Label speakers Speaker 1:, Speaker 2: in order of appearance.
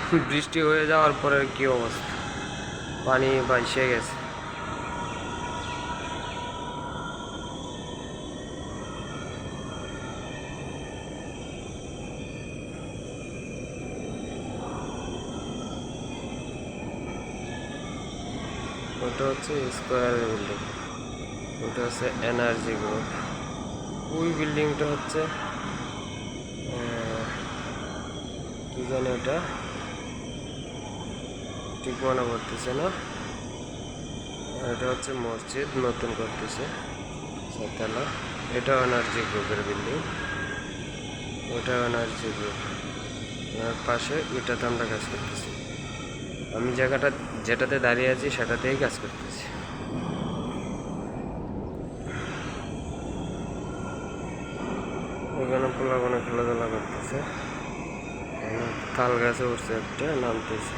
Speaker 1: বৃষ্টি হয়ে যাওয়ার পরে কি অবস্থা, পানি ভাসে গেছে। ওটা হচ্ছে স্কোয়ার বিল্ডিং, ওটা হচ্ছে এনার্জি গ্রুপ। ওই বিল্ডিংটা হচ্ছে কি জানি ওটা ঠিক মনে পড়তেছে না। এটা হচ্ছে মসজিদ নতুন করতেছে সাততলা। এটাও এনার্জি গ্রুপের বিল্ডিং, ওটাও এনার্জি গ্রুপ। ওর পাশে ওইটাতে আমরা কাজ করতেছি। আমি যেটাতে দাঁড়িয়ে আছি সেটাতেই কাজ করতেছি। ওখানে পোলাপানা খেলাধুলা করতেছে। তাল গাছে উঠছে, একটা নামতেছে।